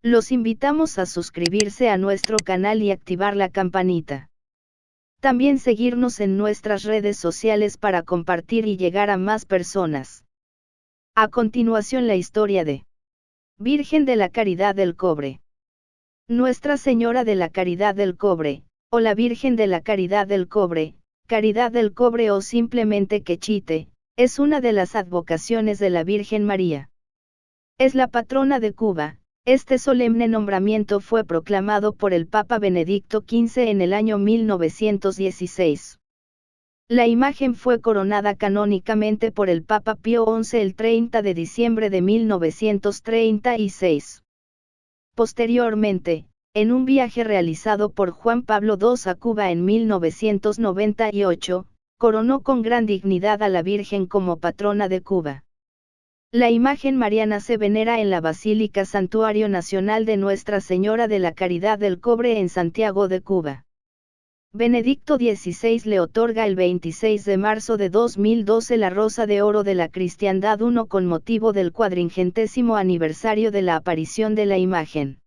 Los invitamos a suscribirse a nuestro canal y activar la campanita. También seguirnos en nuestras redes sociales para compartir y llegar a más personas. A continuación, la historia de Virgen de la Caridad del Cobre. Nuestra Señora de la Caridad del Cobre, o la Virgen de la Caridad del Cobre, Caridad del Cobre o simplemente Quechite, es una de las advocaciones de la Virgen María. Es la patrona de Cuba. Este solemne nombramiento fue proclamado por el Papa Benedicto XV en el año 1916. La imagen fue coronada canónicamente por el Papa Pío XI el 30 de diciembre de 1936. Posteriormente, en un viaje realizado por Juan Pablo II a Cuba en 1998, coronó con gran dignidad a la Virgen como patrona de Cuba. La imagen mariana se venera en la Basílica Santuario Nacional de Nuestra Señora de la Caridad del Cobre en Santiago de Cuba. Benedicto XVI le otorga el 26 de marzo de 2012 la Rosa de Oro de la Cristiandad I con motivo del 400º aniversario de la aparición de la imagen.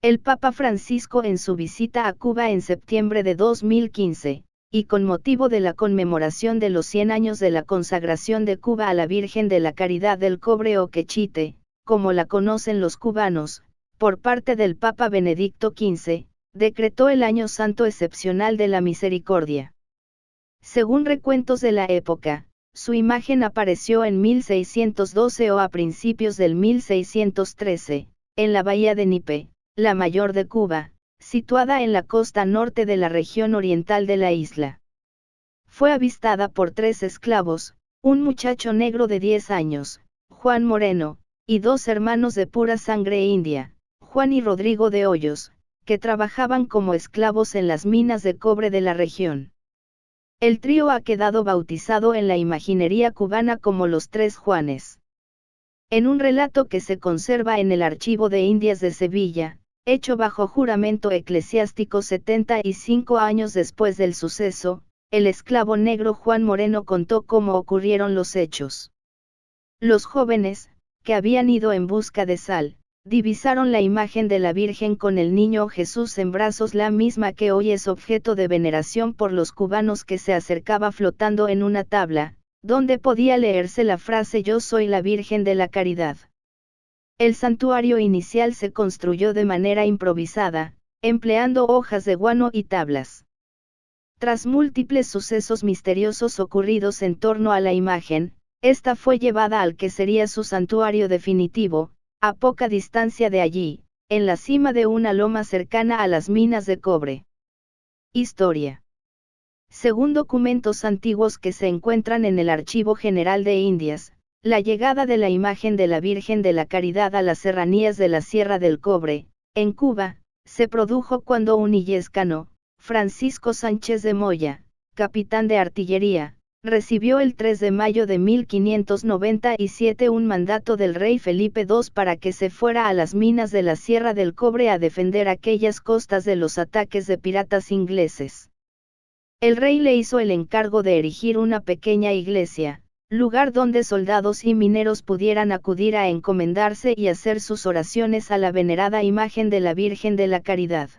El Papa Francisco en su visita a Cuba en septiembre de 2015, y con motivo de la conmemoración de los 100 años de la consagración de Cuba a la Virgen de la Caridad del Cobre o Quechite, como la conocen los cubanos, por parte del Papa Benedicto XV, decretó el Año Santo Excepcional de la Misericordia. Según recuentos de la época, su imagen apareció en 1612 o a principios del 1613, en la bahía de Nipe, la mayor de Cuba, situada en la costa norte de la región oriental de la isla. Fue avistada por 3 esclavos, un muchacho negro de 10 años, Juan Moreno, y 2 hermanos de pura sangre india, Juan y Rodrigo de Hoyos, que trabajaban como esclavos en las minas de cobre de la región. El trío ha quedado bautizado en la imaginería cubana como los 3 Juanes. En un relato que se conserva en el Archivo de Indias de Sevilla, hecho bajo juramento eclesiástico 75 años después del suceso, el esclavo negro Juan Moreno contó cómo ocurrieron los hechos. Los jóvenes, que habían ido en busca de sal, divisaron la imagen de la Virgen con el niño Jesús en brazos, la misma que hoy es objeto de veneración por los cubanos, que se acercaba flotando en una tabla, donde podía leerse la frase "Yo soy la Virgen de la Caridad". El santuario inicial se construyó de manera improvisada, empleando hojas de guano y tablas. Tras múltiples sucesos misteriosos ocurridos en torno a la imagen, esta fue llevada al que sería su santuario definitivo, a poca distancia de allí, en la cima de una loma cercana a las minas de cobre. Historia. Según documentos antiguos que se encuentran en el Archivo General de Indias, la llegada de la imagen de la Virgen de la Caridad a las serranías de la Sierra del Cobre, en Cuba, se produjo cuando un illescano, Francisco Sánchez de Moya, capitán de artillería, recibió el 3 de mayo de 1597 un mandato del rey Felipe II para que se fuera a las minas de la Sierra del Cobre a defender aquellas costas de los ataques de piratas ingleses. El rey le hizo el encargo de erigir una pequeña iglesia, lugar donde soldados y mineros pudieran acudir a encomendarse y hacer sus oraciones a la venerada imagen de la Virgen de la Caridad.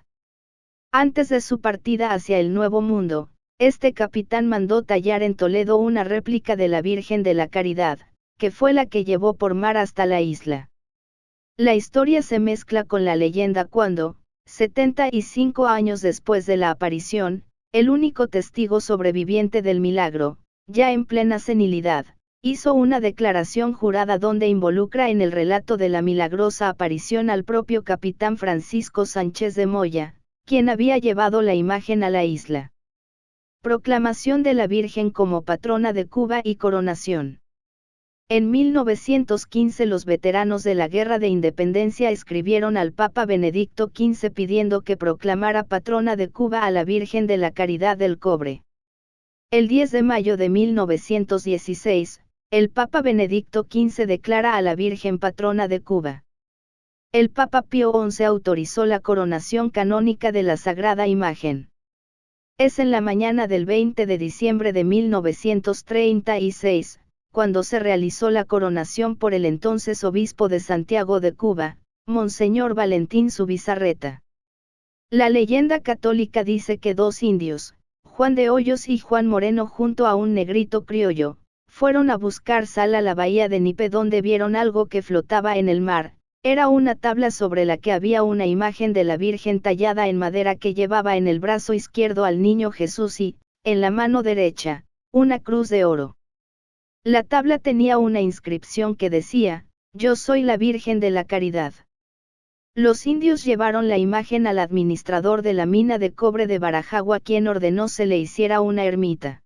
Antes de su partida hacia el Nuevo Mundo, este capitán mandó tallar en Toledo una réplica de la Virgen de la Caridad, que fue la que llevó por mar hasta la isla. La historia se mezcla con la leyenda cuando, 75 años después de la aparición, el único testigo sobreviviente del milagro, ya en plena senilidad, hizo una declaración jurada donde involucra en el relato de la milagrosa aparición al propio capitán Francisco Sánchez de Moya, quien había llevado la imagen a la isla. Proclamación de la Virgen como patrona de Cuba y coronación. En 1915 los veteranos de la Guerra de Independencia escribieron al Papa Benedicto XV pidiendo que proclamara patrona de Cuba a la Virgen de la Caridad del Cobre. El 10 de mayo de 1916, el Papa Benedicto XV declara a la Virgen patrona de Cuba. El Papa Pío XI autorizó la coronación canónica de la Sagrada Imagen. Es en la mañana del 20 de diciembre de 1936, cuando se realizó la coronación por el entonces obispo de Santiago de Cuba, Monseñor Valentín Zubizarreta. La leyenda católica dice que dos indios, Juan de Hoyos y Juan Moreno junto a un negrito criollo, fueron a buscar sal a la bahía de Nipe donde vieron algo que flotaba en el mar. Era una tabla sobre la que había una imagen de la Virgen tallada en madera que llevaba en el brazo izquierdo al niño Jesús y, en la mano derecha, una cruz de oro. La tabla tenía una inscripción que decía, "Yo soy la Virgen de la Caridad". Los indios llevaron la imagen al administrador de la mina de cobre de Barajagua, quien ordenó se le hiciera una ermita.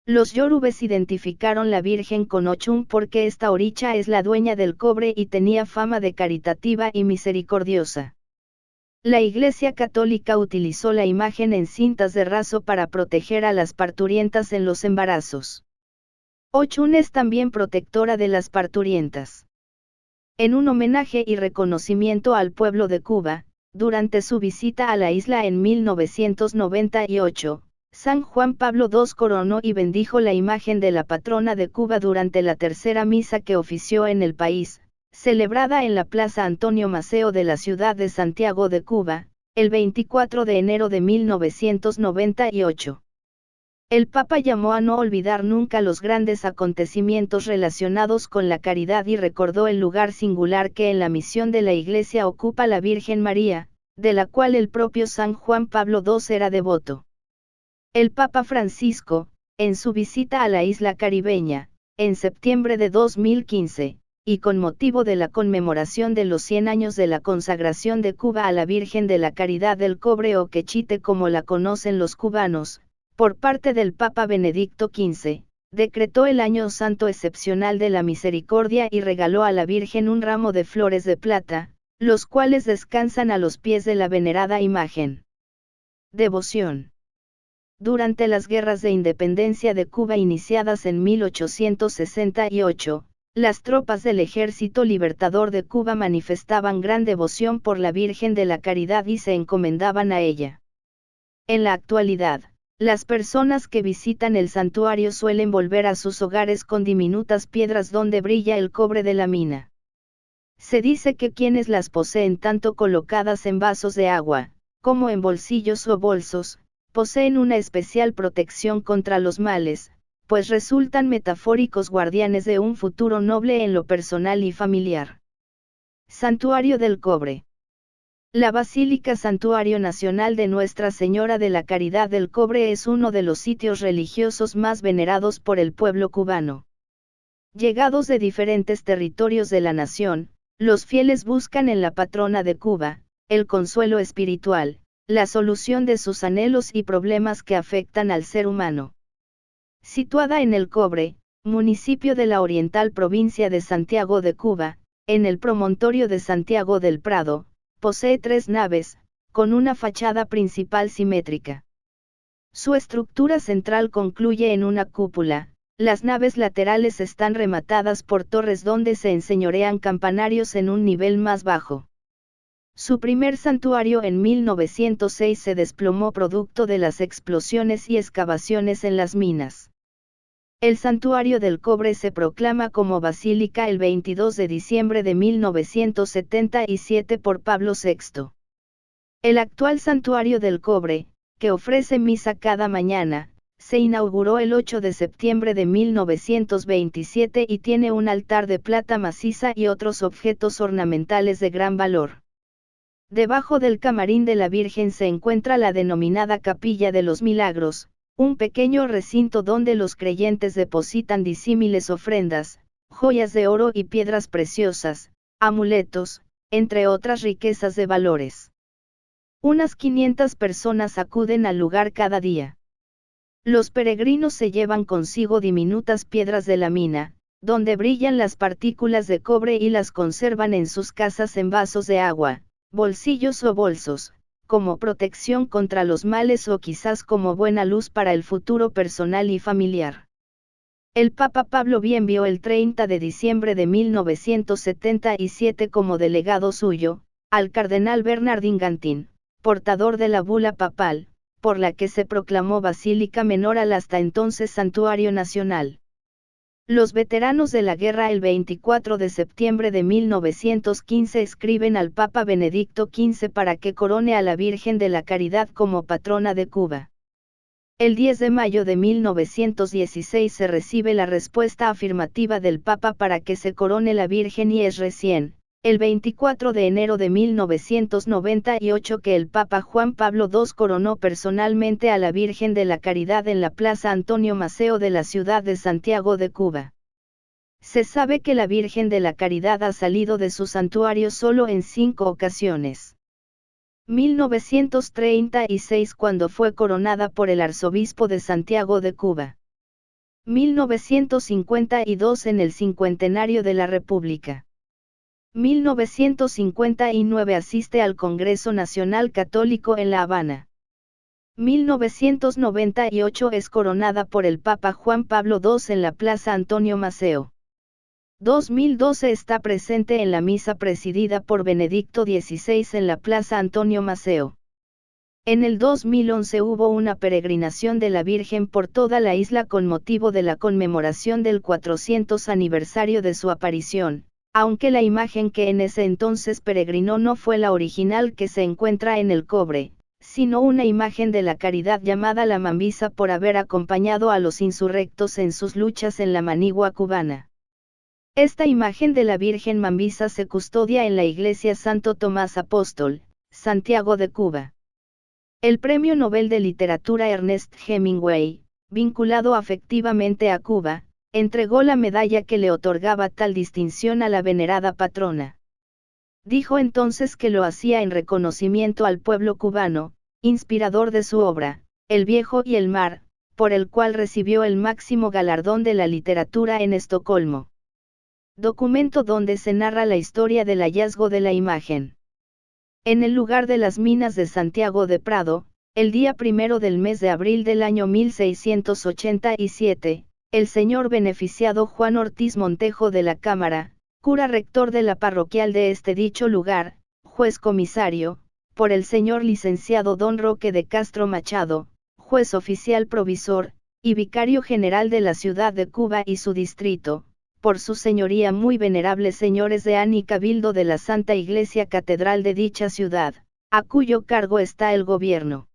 Los yorubes identificaron la Virgen con Ochun porque esta oricha es la dueña del cobre y tenía fama de caritativa y misericordiosa. La Iglesia Católica utilizó la imagen en cintas de raso para proteger a las parturientas en los embarazos. Ochun es también protectora de las parturientas. En un homenaje y reconocimiento al pueblo de Cuba, durante su visita a la isla en 1998, San Juan Pablo II coronó y bendijo la imagen de la patrona de Cuba durante la tercera misa que ofició en el país, celebrada en la Plaza Antonio Maceo de la ciudad de Santiago de Cuba, el 24 de enero de 1998. El Papa llamó a no olvidar nunca los grandes acontecimientos relacionados con la caridad y recordó el lugar singular que en la misión de la Iglesia ocupa la Virgen María, de la cual el propio San Juan Pablo II era devoto. El Papa Francisco, en su visita a la isla caribeña, en septiembre de 2015, y con motivo de la conmemoración de los 100 años de la consagración de Cuba a la Virgen de la Caridad del Cobre o Quechite como la conocen los cubanos, por parte del Papa Benedicto XV, decretó el Año Santo Excepcional de la Misericordia y regaló a la Virgen un ramo de flores de plata, los cuales descansan a los pies de la venerada imagen. Devoción. Durante las guerras de independencia de Cuba iniciadas en 1868, las tropas del Ejército Libertador de Cuba manifestaban gran devoción por la Virgen de la Caridad y se encomendaban a ella. En la actualidad, las personas que visitan el santuario suelen volver a sus hogares con diminutas piedras donde brilla el cobre de la mina. Se dice que quienes las poseen tanto colocadas en vasos de agua, como en bolsillos o bolsos, poseen una especial protección contra los males, pues resultan metafóricos guardianes de un futuro noble en lo personal y familiar. Santuario del Cobre. La Basílica Santuario Nacional de Nuestra Señora de la Caridad del Cobre es uno de los sitios religiosos más venerados por el pueblo cubano. Llegados de diferentes territorios de la nación, los fieles buscan en la patrona de Cuba, el consuelo espiritual, la solución de sus anhelos y problemas que afectan al ser humano. Situada en El Cobre, municipio de la oriental provincia de Santiago de Cuba, en el promontorio de Santiago del Prado, posee 3 naves, con una fachada principal simétrica. Su estructura central concluye en una cúpula, las naves laterales están rematadas por torres donde se enseñorean campanarios en un nivel más bajo. Su primer santuario en 1906 se desplomó producto de las explosiones y excavaciones en las minas. El Santuario del Cobre se proclama como basílica el 22 de diciembre de 1977 por Pablo VI. El actual Santuario del Cobre, que ofrece misa cada mañana, se inauguró el 8 de septiembre de 1927 y tiene un altar de plata maciza y otros objetos ornamentales de gran valor. Debajo del camarín de la Virgen se encuentra la denominada Capilla de los Milagros, un pequeño recinto donde los creyentes depositan disímiles ofrendas, joyas de oro y piedras preciosas, amuletos, entre otras riquezas de valores. Unas 500 personas acuden al lugar cada día. Los peregrinos se llevan consigo diminutas piedras de la mina, donde brillan las partículas de cobre y las conservan en sus casas en vasos de agua, bolsillos o bolsos, como protección contra los males o quizás como buena luz para el futuro personal y familiar. El Papa Pablo VI envió el 30 de diciembre de 1977 como delegado suyo, al cardenal Bernardín Gantín, portador de la bula papal, por la que se proclamó Basílica Menor al hasta entonces Santuario Nacional. Los veteranos de la guerra el 24 de septiembre de 1915 escriben al Papa Benedicto XV para que corone a la Virgen de la Caridad como patrona de Cuba. El 10 de mayo de 1916 se recibe la respuesta afirmativa del Papa para que se corone la Virgen y es recién, el 24 de enero de 1998 que el Papa Juan Pablo II coronó personalmente a la Virgen de la Caridad en la Plaza Antonio Maceo de la ciudad de Santiago de Cuba. Se sabe que la Virgen de la Caridad ha salido de su santuario solo en 5 ocasiones. 1936 cuando fue coronada por el arzobispo de Santiago de Cuba. 1952 en el cincuentenario de la República. 1959 asiste al Congreso Nacional Católico en La Habana. 1998 es coronada por el Papa Juan Pablo II en la Plaza Antonio Maceo. 2012 está presente en la misa presidida por Benedicto XVI en la Plaza Antonio Maceo. En el 2011 hubo una peregrinación de la Virgen por toda la isla con motivo de la conmemoración del 400 aniversario de su aparición, aunque la imagen que en ese entonces peregrinó no fue la original que se encuentra en el cobre, sino una imagen de la Caridad llamada la Mambisa por haber acompañado a los insurrectos en sus luchas en la Manigua cubana. Esta imagen de la Virgen Mambisa se custodia en la Iglesia Santo Tomás Apóstol, Santiago de Cuba. El Premio Nobel de Literatura Ernest Hemingway, vinculado afectivamente a Cuba, entregó la medalla que le otorgaba tal distinción a la venerada patrona. Dijo entonces que lo hacía en reconocimiento al pueblo cubano, inspirador de su obra, El viejo y el mar, por el cual recibió el máximo galardón de la literatura en Estocolmo. Documento donde se narra la historia del hallazgo de la imagen. En el lugar de las minas de Santiago de Prado, el día 1 del mes de abril del año 1687, el señor beneficiado Juan Ortiz Montejo de la Cámara, cura rector de la parroquial de este dicho lugar, juez comisario, por el señor licenciado Don Roque de Castro Machado, juez oficial provisor, y vicario general de la ciudad de Cuba y su distrito, por su señoría muy venerables señores deán y cabildo de la Santa Iglesia Catedral de dicha ciudad, a cuyo cargo está el gobierno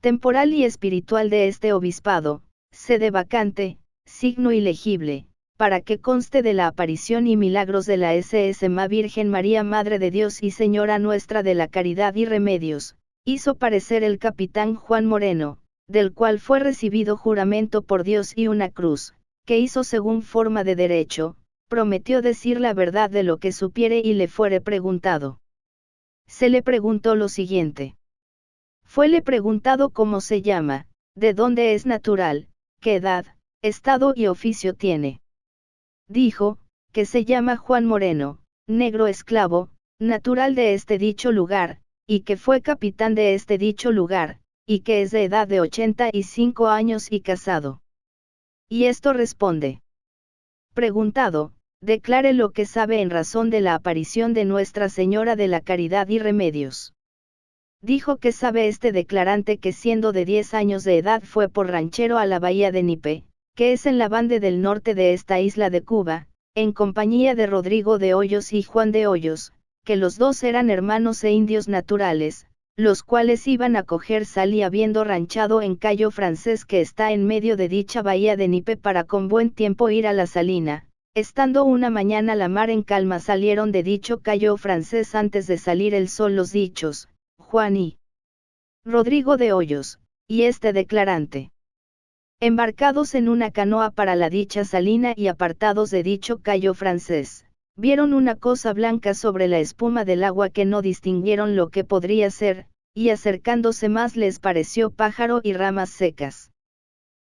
temporal y espiritual de este obispado, sede vacante, signo ilegible, para que conste de la aparición y milagros de la Stma Virgen María Madre de Dios y Señora Nuestra de la Caridad y Remedios, hizo parecer el capitán Juan Moreno, del cual fue recibido juramento por Dios y una cruz, que hizo según forma de derecho, prometió decir la verdad de lo que supiere y le fuere preguntado. Se le preguntó lo siguiente. Fuele preguntado cómo se llama, de dónde es natural, qué edad, estado y oficio tiene. Dijo, que se llama Juan Moreno, negro esclavo, natural de este dicho lugar, y que fue capitán de este dicho lugar, y que es de edad de 85 años y casado. Y esto responde. Preguntado, declare lo que sabe en razón de la aparición de Nuestra Señora de la Caridad y Remedios. Dijo que sabe este declarante que siendo de 10 años de edad fue por ranchero a la bahía de Nipe, que es en la banda del norte de esta isla de Cuba, en compañía de Rodrigo de Hoyos y Juan de Hoyos, que los dos eran hermanos e indios naturales, los cuales iban a coger sal y habiendo ranchado en Cayo Francés que está en medio de dicha bahía de Nipe para con buen tiempo ir a la salina, estando una mañana la mar en calma salieron de dicho Cayo Francés antes de salir el sol los dichos, Juan y Rodrigo de Hoyos, y este declarante. Embarcados en una canoa para la dicha salina y apartados de dicho Cayo Francés, vieron una cosa blanca sobre la espuma del agua que no distinguieron lo que podría ser, y acercándose más les pareció pájaro y ramas secas.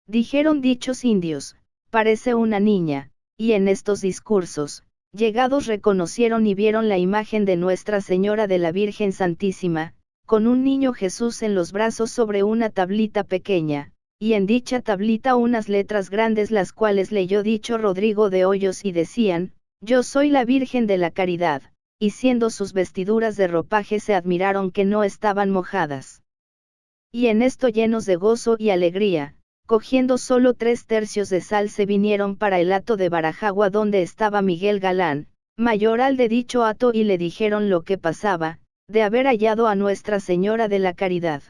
Dijeron dichos indios, parece una niña, y en estos discursos, llegados reconocieron y vieron la imagen de Nuestra Señora de la Virgen Santísima, con un niño Jesús en los brazos sobre una tablita pequeña, y en dicha tablita unas letras grandes las cuales leyó dicho Rodrigo de Hoyos y decían, Yo soy la Virgen de la Caridad, y siendo sus vestiduras de ropaje se admiraron que no estaban mojadas. Y en esto llenos de gozo y alegría, cogiendo solo 3/3 de sal se vinieron para el hato de Barajagua donde estaba Miguel Galán, mayoral de dicho hato y le dijeron lo que pasaba, de haber hallado a Nuestra Señora de la Caridad.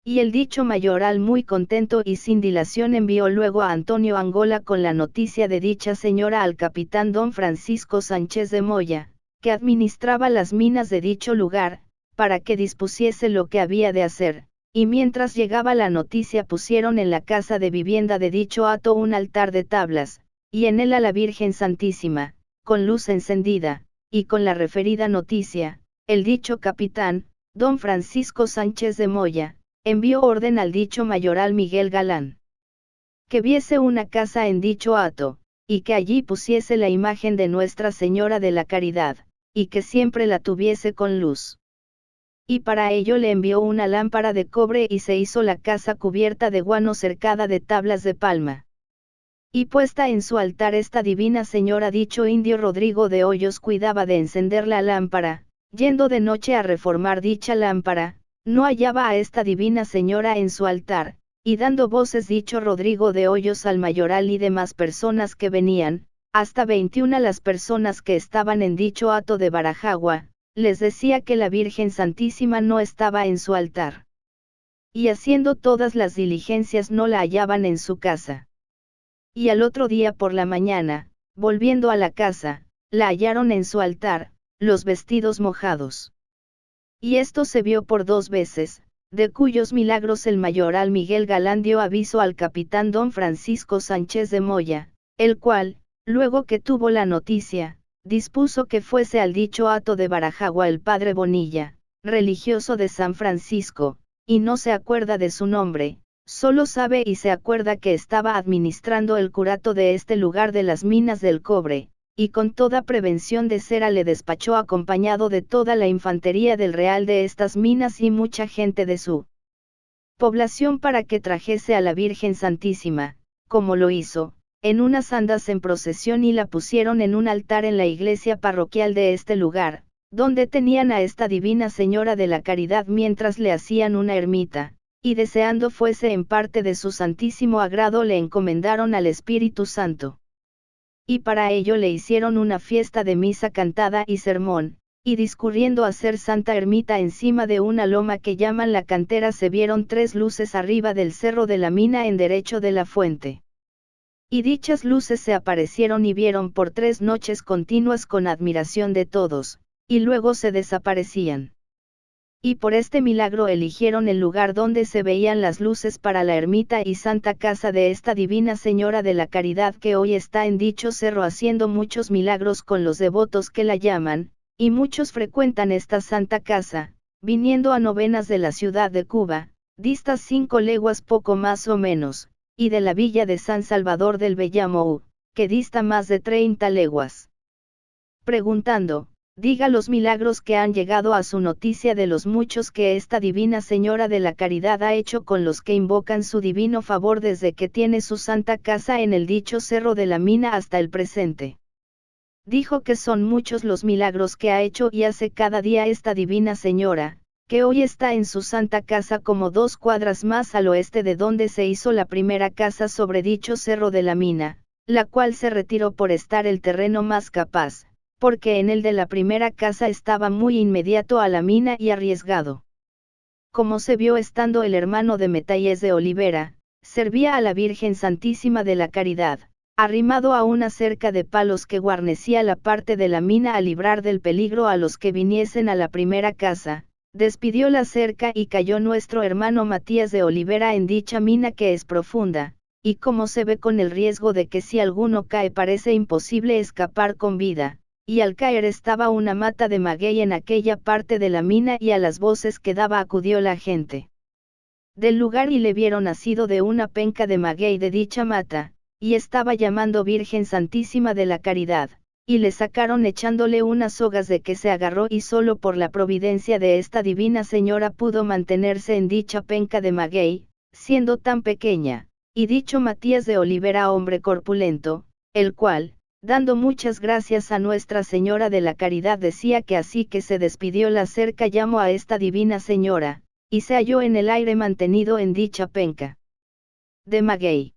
Y el dicho mayoral muy contento y sin dilación envió luego a Antonio Angola con la noticia de dicha señora al capitán don Francisco Sánchez de Moya, que administraba las minas de dicho lugar, para que dispusiese lo que había de hacer, y mientras llegaba la noticia pusieron en la casa de vivienda de dicho hato un altar de tablas, y en él a la Virgen Santísima, con luz encendida, y con la referida noticia, el dicho capitán, don Francisco Sánchez de Moya, envió orden al dicho mayoral Miguel Galán, que viese una casa en dicho hato, y que allí pusiese la imagen de Nuestra Señora de la Caridad, y que siempre la tuviese con luz. Y para ello le envió una lámpara de cobre y se hizo la casa cubierta de guano cercada de tablas de palma. Y puesta en su altar esta divina señora dicho indio Rodrigo de Hoyos cuidaba de encender la lámpara, yendo de noche a reformar dicha lámpara, no hallaba a esta divina señora en su altar, y dando voces dicho Rodrigo de Hoyos al mayoral y demás personas que venían, hasta 21 las personas que estaban en dicho hato de Barajagua, les decía que la Virgen Santísima no estaba en su altar. Y haciendo todas las diligencias no la hallaban en su casa. Y al otro día por la mañana, volviendo a la casa, la hallaron en su altar, los vestidos mojados. Y esto se vio por 2 veces, de cuyos milagros el mayoral Miguel Galán dio aviso al capitán don Francisco Sánchez de Moya, el cual, luego que tuvo la noticia, dispuso que fuese al dicho hato de Barajagua el padre Bonilla, religioso de San Francisco, y no se acuerda de su nombre, solo sabe y se acuerda que estaba administrando el curato de este lugar de las minas del cobre, y con toda prevención de cera le despachó acompañado de toda la infantería del real de estas minas y mucha gente de su población para que trajese a la Virgen Santísima, como lo hizo, en unas andas en procesión y la pusieron en un altar en la iglesia parroquial de este lugar, donde tenían a esta divina Señora de la Caridad mientras le hacían una ermita, y deseando fuese en parte de su santísimo agrado le encomendaron al Espíritu Santo. Y para ello le hicieron una fiesta de misa cantada y sermón, y discurriendo a hacer santa ermita encima de una loma que llaman la cantera se vieron 3 luces arriba del cerro de la mina en derecho de la fuente. Y dichas luces se aparecieron y vieron por 3 noches continuas con admiración de todos, y luego se desaparecían. Y por este milagro eligieron el lugar donde se veían las luces para la ermita y santa casa de esta divina Señora de la Caridad que hoy está en dicho cerro haciendo muchos milagros con los devotos que la llaman, y muchos frecuentan esta santa casa, viniendo a novenas de la ciudad de Cuba, distas 5 leguas poco más o menos, y de la villa de San Salvador del Bellamou, que dista más de 30 leguas. Preguntando, diga los milagros que han llegado a su noticia de los muchos que esta divina Señora de la Caridad ha hecho con los que invocan su divino favor desde que tiene su santa casa en el dicho cerro de la mina hasta el presente. Dijo que son muchos los milagros que ha hecho y hace cada día esta divina Señora, que hoy está en su santa casa como 2 cuadras más al oeste de donde se hizo la primera casa sobre dicho cerro de la mina, la cual se retiró por estar el terreno más capaz, porque en el de la primera casa estaba muy inmediato a la mina y arriesgado. Como se vio estando el hermano de Metalles de Olivera, servía a la Virgen Santísima de la Caridad, arrimado a una cerca de palos que guarnecía la parte de la mina a librar del peligro a los que viniesen a la primera casa. Despidió la cerca y cayó nuestro hermano Matías de Olivera en dicha mina que es profunda, y como se ve con el riesgo de que si alguno cae parece imposible escapar con vida, y al caer estaba una mata de maguey en aquella parte de la mina y a las voces que daba acudió la gente del lugar y le vieron asido de una penca de maguey de dicha mata, y estaba llamando Virgen Santísima de la Caridad. Y le sacaron echándole unas sogas de que se agarró y solo por la providencia de esta divina señora pudo mantenerse en dicha penca de maguey, siendo tan pequeña, y dicho Matías de Olivera hombre corpulento, el cual, dando muchas gracias a Nuestra Señora de la Caridad decía que así que se despidió la cerca llamó a esta divina señora, y se halló en el aire mantenido en dicha penca. de Maguey.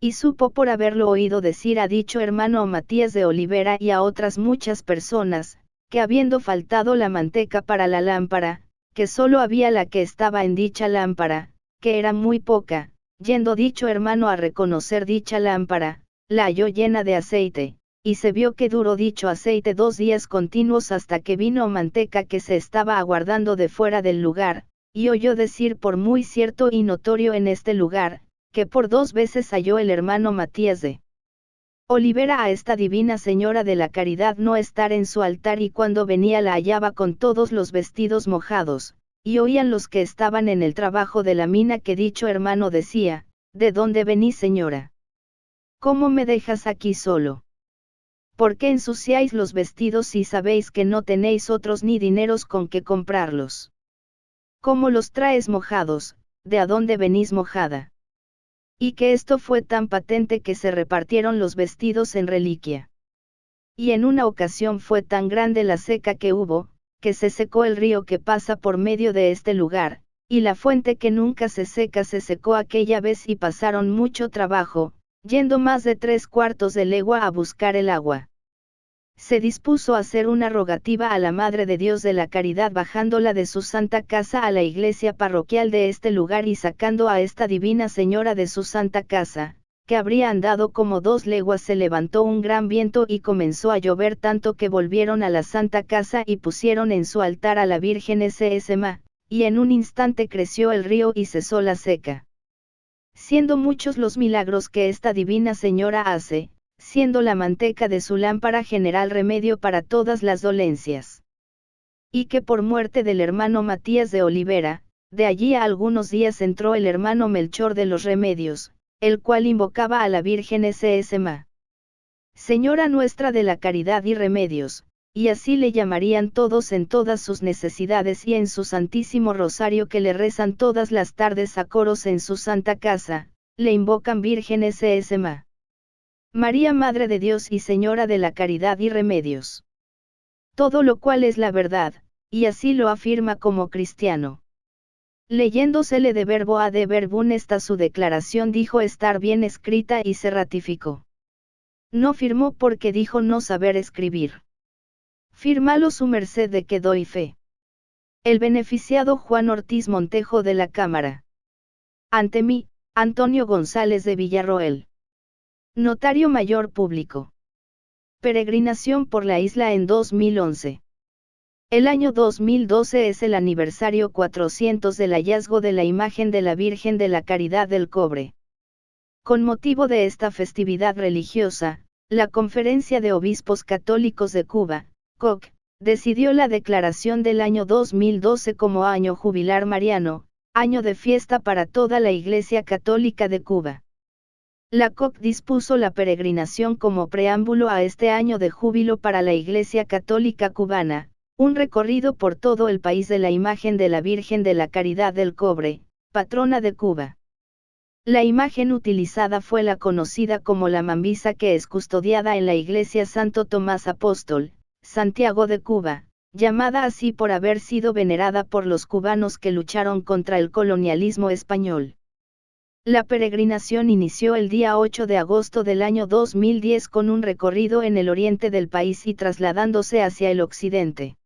Y supo por haberlo oído decir a dicho hermano Matías de Olivera y a otras muchas personas, que habiendo faltado la manteca para la lámpara, que solo había la que estaba en dicha lámpara, que era muy poca, yendo dicho hermano a reconocer dicha lámpara, la halló llena de aceite, y se vio que duró dicho aceite 2 días continuos hasta que vino manteca que se estaba aguardando de fuera del lugar, y oyó decir por muy cierto y notorio en este lugar, que por 2 veces halló el hermano Matías de Olivera a esta divina señora de la caridad no estar en su altar y cuando venía la hallaba con todos los vestidos mojados, y oían los que estaban en el trabajo de la mina que dicho hermano decía, ¿de dónde venís señora? ¿Cómo me dejas aquí solo? ¿Por qué ensuciáis los vestidos si sabéis que no tenéis otros ni dineros con que comprarlos? ¿Cómo los traes mojados? ¿De a dónde venís mojada? Y que esto fue tan patente que se repartieron los vestidos en reliquia. Y en una ocasión fue tan grande la seca que hubo, que se secó el río que pasa por medio de este lugar, y la fuente que nunca se seca se secó aquella vez y pasaron mucho trabajo, yendo más de 3/4 de legua a buscar el agua. Se dispuso a hacer una rogativa a la Madre de Dios de la Caridad bajándola de su santa casa a la iglesia parroquial de este lugar y sacando a esta divina señora de su santa casa, que habría andado como 2 leguas se levantó un gran viento y comenzó a llover tanto que volvieron a la santa casa y pusieron en su altar a la Virgen Ssma, y en un instante creció el río y cesó la seca. Siendo muchos los milagros que esta divina señora hace, siendo la manteca de su lámpara general remedio para todas las dolencias. Y que por muerte del hermano Matías de Olivera, de allí a algunos días entró el hermano Melchor de los Remedios, el cual invocaba a la Virgen Ssma. Señora nuestra de la caridad y remedios, y así le llamarían todos en todas sus necesidades y en su santísimo rosario que le rezan todas las tardes a coros en su santa casa, le invocan Virgen Ssma. María Madre de Dios y Señora de la Caridad y Remedios. Todo lo cual es la verdad, y así lo afirma como cristiano. Leyéndosele de verbo a de verbum esta su declaración dijo estar bien escrita y se ratificó. No firmó porque dijo no saber escribir. Fírmalo su merced de que doy fe. El beneficiado Juan Ortiz Montejo de la Cámara. Ante mí, Antonio González de Villarroel. Notario Mayor Público. Peregrinación por la isla en 2011. El año 2012 es el aniversario 400 del hallazgo de la imagen de la Virgen de la Caridad del Cobre. Con motivo de esta festividad religiosa, la Conferencia de Obispos Católicos de Cuba, COC, decidió la declaración del año 2012 como año jubilar mariano, año de fiesta para toda la Iglesia Católica de Cuba. La COC dispuso la peregrinación como preámbulo a este año de júbilo para la Iglesia Católica Cubana, un recorrido por todo el país de la imagen de la Virgen de la Caridad del Cobre, patrona de Cuba. La imagen utilizada fue la conocida como la Mambisa que es custodiada en la Iglesia Santo Tomás Apóstol, Santiago de Cuba, llamada así por haber sido venerada por los cubanos que lucharon contra el colonialismo español. La peregrinación inició el día 8 de agosto del año 2010 con un recorrido en el oriente del país y trasladándose hacia el occidente.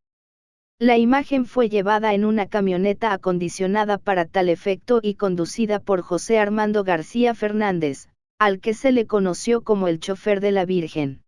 La imagen fue llevada en una camioneta acondicionada para tal efecto y conducida por José Armando García Fernández, al que se le conoció como el chofer de la Virgen.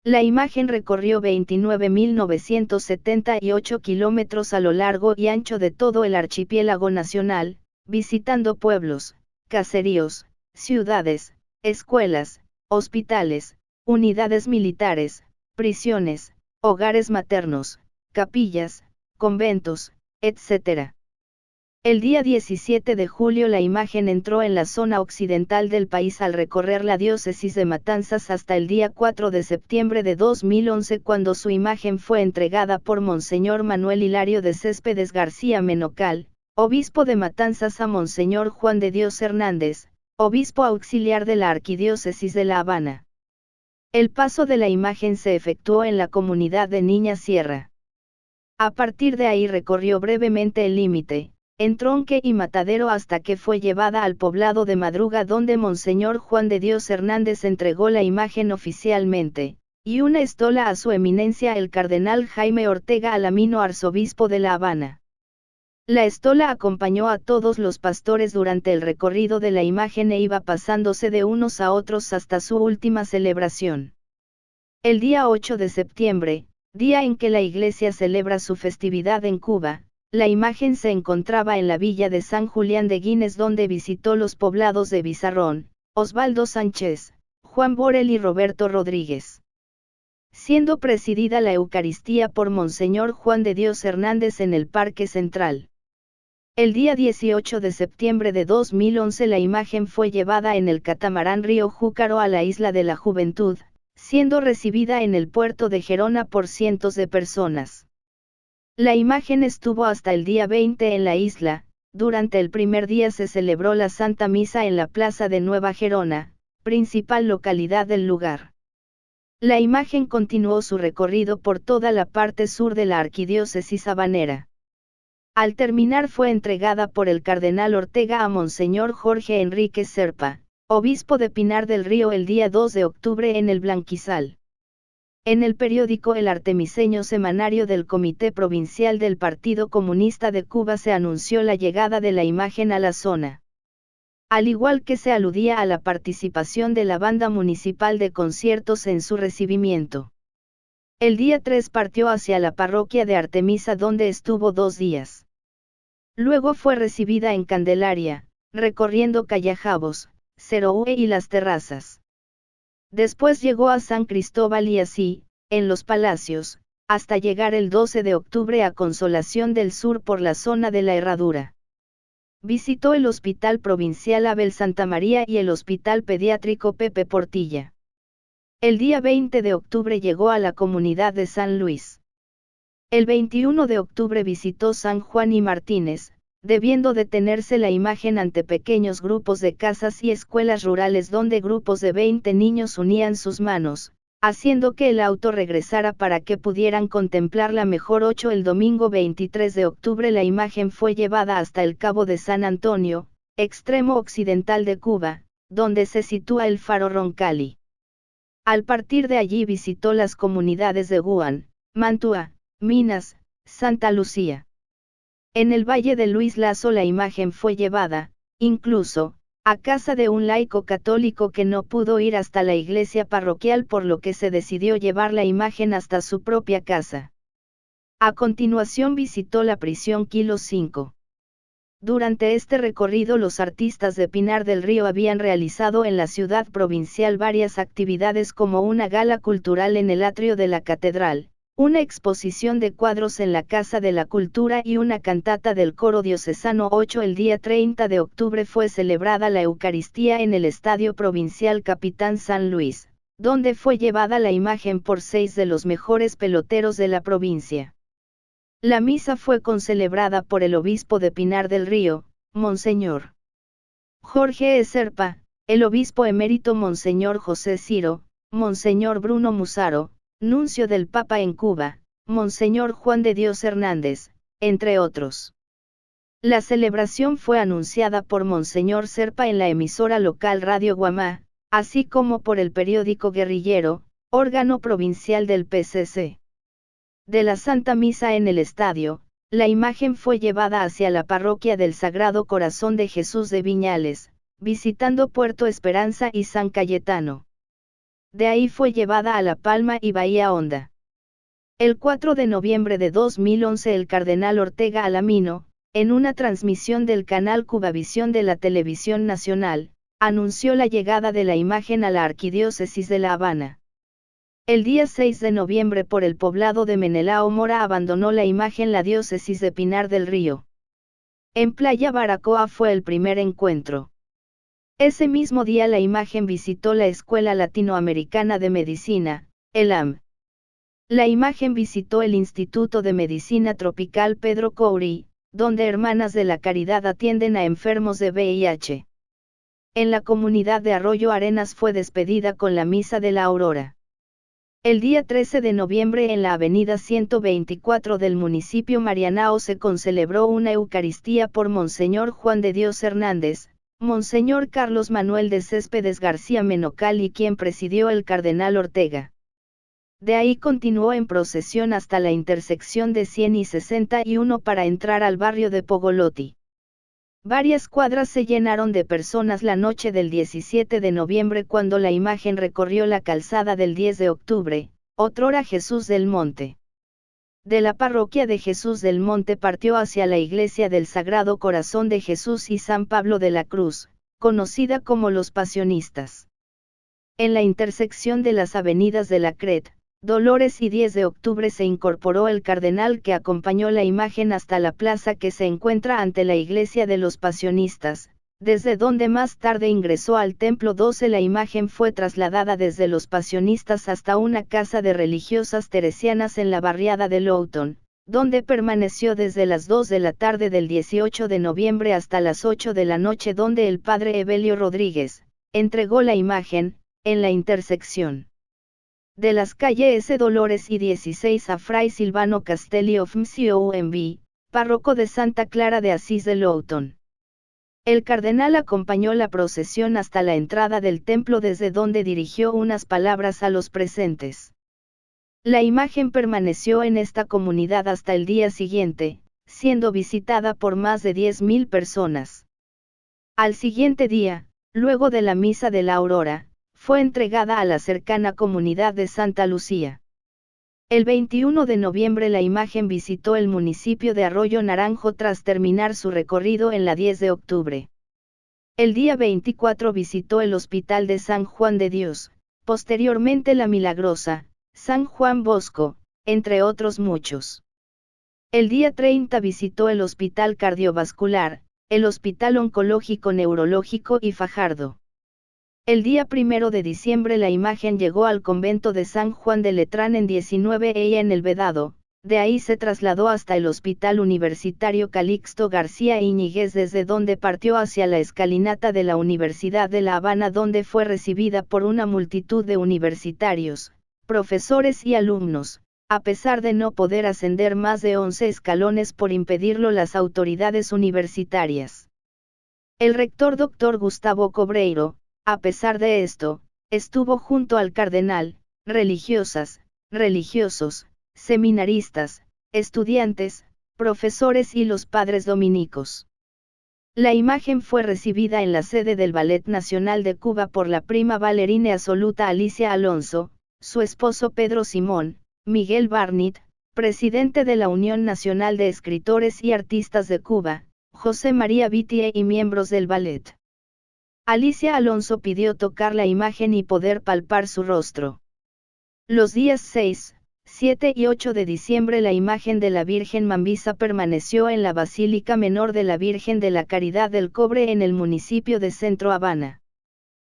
La imagen recorrió 29.978 kilómetros a lo largo y ancho de todo el archipiélago nacional, visitando pueblos, caseríos, ciudades, escuelas, hospitales, unidades militares, prisiones, hogares maternos, capillas, conventos, etc. El día 17 de julio la imagen entró en la zona occidental del país al recorrer la diócesis de Matanzas hasta el día 4 de septiembre de 2011 cuando su imagen fue entregada por Monseñor Manuel Hilario de Céspedes García Menocal, obispo de Matanzas a Monseñor Juan de Dios Hernández, obispo auxiliar de la Arquidiócesis de La Habana. El paso de la imagen se efectuó en la comunidad de Niña Sierra. A partir de ahí recorrió brevemente el límite, Entronque y Matadero hasta que fue llevada al poblado de Madruga donde Monseñor Juan de Dios Hernández entregó la imagen oficialmente, y una estola a su eminencia el cardenal Jaime Ortega Alamino, arzobispo de La Habana. La estola acompañó a todos los pastores durante el recorrido de la imagen e iba pasándose de unos a otros hasta su última celebración. El día 8 de septiembre, día en que la Iglesia celebra su festividad en Cuba, la imagen se encontraba en la villa de San Julián de Guines donde visitó los poblados de Bizarrón, Osvaldo Sánchez, Juan Borel y Roberto Rodríguez. Siendo presidida la Eucaristía por Monseñor Juan de Dios Hernández en el Parque Central. El día 18 de septiembre de 2011 la imagen fue llevada en el catamarán Río Júcaro a la Isla de la Juventud, siendo recibida en el puerto de Gerona por cientos de personas. La imagen estuvo hasta el día 20 en la isla. Durante el primer día se celebró la Santa Misa en la Plaza de Nueva Gerona, principal localidad del lugar. La imagen continuó su recorrido por toda la parte sur de la arquidiócesis habanera. Al terminar fue entregada por el cardenal Ortega a Monseñor Jorge Enrique Serpa, obispo de Pinar del Río el día 2 de octubre en el Blanquizal. En el periódico El Artemiseño, semanario del Comité Provincial del Partido Comunista de Cuba, se anunció la llegada de la imagen a la zona. Al igual que se aludía a la participación de la banda municipal de conciertos en su recibimiento. El día 3 partió hacia la parroquia de Artemisa donde estuvo 2 días. Luego fue recibida en Candelaria, recorriendo Callajabos, Cerohue y Las Terrazas. Después llegó a San Cristóbal y así, en los Palacios, hasta llegar el 12 de octubre a Consolación del Sur por la zona de la Herradura. Visitó el Hospital Provincial Abel Santa María y el Hospital Pediátrico Pepe Portilla. El día 20 de octubre llegó a la comunidad de San Luis. El 21 de octubre visitó San Juan y Martínez, debiendo detenerse la imagen ante pequeños grupos de casas y escuelas rurales donde grupos de 20 niños unían sus manos, haciendo que el auto regresara para que pudieran contemplarla mejor. El domingo 23 de octubre la imagen fue llevada hasta el Cabo de San Antonio, extremo occidental de Cuba, donde se sitúa el faro Roncalli. Al partir de allí visitó las comunidades de Guan, Mantua, Minas, Santa Lucía. En el Valle de Luis Lazo la imagen fue llevada, incluso, a casa de un laico católico que no pudo ir hasta la iglesia parroquial, por lo que se decidió llevar la imagen hasta su propia casa. A continuación visitó la prisión Kilo 5. Durante este recorrido los artistas de Pinar del Río habían realizado en la ciudad provincial varias actividades como una gala cultural en el atrio de la catedral, una exposición de cuadros en la Casa de la Cultura y una cantata del coro diocesano. El día 30 de octubre fue celebrada la Eucaristía en el Estadio Provincial Capitán San Luis, donde fue llevada la imagen por 6 de los mejores peloteros de la provincia. La misa fue concelebrada por el obispo de Pinar del Río, Monseñor Jorge E. Serpa, el obispo emérito Monseñor José Ciro, Monseñor Bruno Musaro, nuncio del Papa en Cuba, Monseñor Juan de Dios Hernández, entre otros. La celebración fue anunciada por Monseñor Serpa en la emisora local Radio Guamá, así como por el periódico Guerrillero, órgano provincial del PCC. De la Santa Misa en el estadio, la imagen fue llevada hacia la parroquia del Sagrado Corazón de Jesús de Viñales, visitando Puerto Esperanza y San Cayetano. De ahí fue llevada a La Palma y Bahía Honda. El 4 de noviembre de 2011 el cardenal Ortega Alamino, en una transmisión del canal Cubavisión de la Televisión Nacional, anunció la llegada de la imagen a la arquidiócesis de La Habana. El día 6 de noviembre por el poblado de Menelao Mora abandonó la imagen la diócesis de Pinar del Río. En Playa Baracoa fue el primer encuentro. Ese mismo día la imagen visitó la Escuela Latinoamericana de Medicina, ELAM. La imagen visitó el Instituto de Medicina Tropical Pedro Coury, donde Hermanas de la Caridad atienden a enfermos de VIH. En la comunidad de Arroyo Arenas fue despedida con la Misa de la Aurora. El día 13 de noviembre en la avenida 124 del municipio Marianao se concelebró una Eucaristía por Monseñor Juan de Dios Hernández, Monseñor Carlos Manuel de Céspedes García Menocal y quien presidió el cardenal Ortega. De ahí continuó en procesión hasta la intersección de 100 y 61 para entrar al barrio de Pogolotti. Varias cuadras se llenaron de personas la noche del 17 de noviembre cuando la imagen recorrió la calzada del 10 de octubre, otrora Jesús del Monte. De la parroquia de Jesús del Monte partió hacia la iglesia del Sagrado Corazón de Jesús y San Pablo de la Cruz, conocida como Los Pasionistas. En la intersección de las avenidas de la Cret, Dolores y 10 de octubre se incorporó el cardenal que acompañó la imagen hasta la plaza que se encuentra ante la iglesia de los Pasionistas, desde donde más tarde ingresó al templo 12. La imagen fue trasladada desde los Pasionistas hasta una casa de religiosas teresianas en la barriada de Loughton, donde permaneció desde las 2 de la tarde del 18 de noviembre hasta las 8 de la noche, donde el padre Evelio Rodríguez entregó la imagen, en la intersección de las calles S. Dolores y 16 a Fray Silvano Castelli of MCOMB, párroco de Santa Clara de Asís de Loughton. El cardenal acompañó la procesión hasta la entrada del templo, desde donde dirigió unas palabras a los presentes. La imagen permaneció en esta comunidad hasta el día siguiente, siendo visitada por más de 10.000 personas. Al siguiente día, luego de la misa de la aurora, fue entregada a la cercana comunidad de Santa Lucía. El 21 de noviembre la imagen visitó el municipio de Arroyo Naranjo tras terminar su recorrido en la 10 de octubre. El día 24 visitó el Hospital de San Juan de Dios, posteriormente La Milagrosa, San Juan Bosco, entre otros muchos. El día 30 visitó el Hospital Cardiovascular, el Hospital Oncológico Neurológico y Fajardo. El día 1 de diciembre la imagen llegó al convento de San Juan de Letrán en 19 en el Vedado, de ahí se trasladó hasta el Hospital Universitario Calixto García Íñiguez, desde donde partió hacia la escalinata de la Universidad de La Habana, donde fue recibida por una multitud de universitarios, profesores y alumnos, a pesar de no poder ascender más de 11 escalones por impedirlo las autoridades universitarias. El rector Dr. Gustavo Cobreiro, a pesar de esto, estuvo junto al cardenal, religiosas, religiosos, seminaristas, estudiantes, profesores y los padres dominicos. La imagen fue recibida en la sede del Ballet Nacional de Cuba por la prima bailarina absoluta Alicia Alonso, su esposo Pedro Simón, Miguel Barnett, presidente de la Unión Nacional de Escritores y Artistas de Cuba, José María Vitie y miembros del ballet. Alicia Alonso pidió tocar la imagen y poder palpar su rostro. Los días 6, 7 y 8 de diciembre la imagen de la Virgen Mambisa permaneció en la Basílica Menor de la Virgen de la Caridad del Cobre en el municipio de Centro Habana.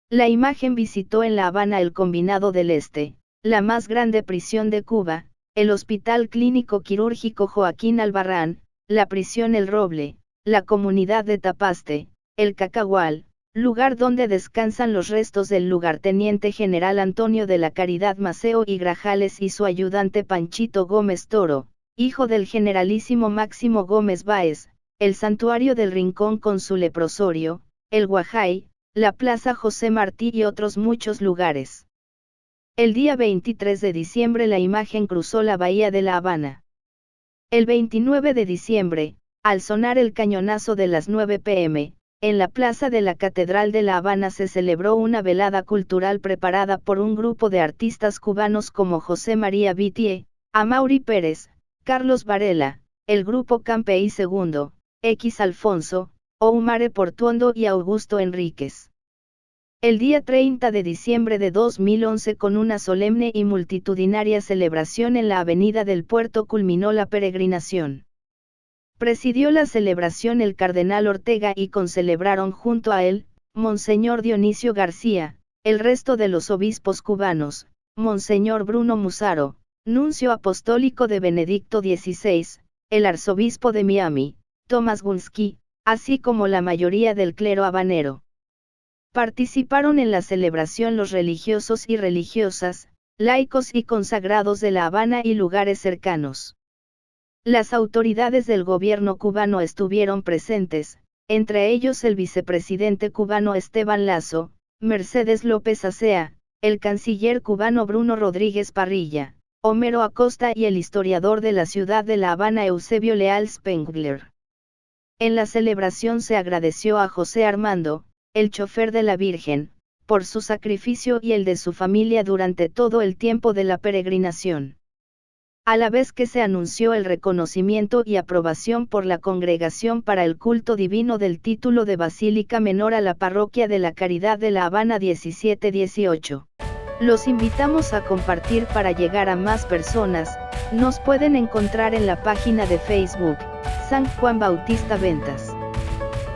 La imagen visitó en La Habana el Combinado del Este, la más grande prisión de Cuba, el Hospital Clínico Quirúrgico Joaquín Albarrán, la prisión El Roble, la comunidad de Tapaste, el Cacahual, lugar donde descansan los restos del lugarteniente general Antonio de la Caridad Maceo y Grajales y su ayudante Panchito Gómez Toro, hijo del generalísimo Máximo Gómez Báez, el santuario del Rincón con su leprosorio, el Guajay, la Plaza José Martí y otros muchos lugares. El día 23 de diciembre la imagen cruzó la bahía de La Habana. El 29 de diciembre, al sonar el cañonazo de las 9 p.m., en la plaza de la Catedral de La Habana se celebró una velada cultural preparada por un grupo de artistas cubanos como José María Vitie, Amaury Pérez, Carlos Varela, el grupo Campeí II, X Alfonso, Oumare Portuondo y Augusto Enríquez. El día 30 de diciembre de 2011, con una solemne y multitudinaria celebración en la Avenida del Puerto, culminó la peregrinación. Presidió la celebración el cardenal Ortega y concelebraron junto a él, Monseñor Dionisio García, el resto de los obispos cubanos, Monseñor Bruno Musaro, nuncio apostólico de Benedicto XVI, el arzobispo de Miami, Tomás Gunsky, así como la mayoría del clero habanero. Participaron en la celebración los religiosos y religiosas, laicos y consagrados de La Habana y lugares cercanos. Las autoridades del gobierno cubano estuvieron presentes, entre ellos el vicepresidente cubano Esteban Lazo, Mercedes López Acea, el canciller cubano Bruno Rodríguez Parrilla, Homero Acosta y el historiador de la ciudad de La Habana Eusebio Leal Spengler. En la celebración se agradeció a José Armando, el chofer de la Virgen, por su sacrificio y el de su familia durante todo el tiempo de la peregrinación. A la vez que se anunció el reconocimiento y aprobación por la Congregación para el Culto Divino del título de Basílica Menor a la Parroquia de la Caridad de La Habana 1718. Los invitamos a compartir para llegar a más personas. Nos pueden encontrar en la página de Facebook, San Juan Bautista Ventas.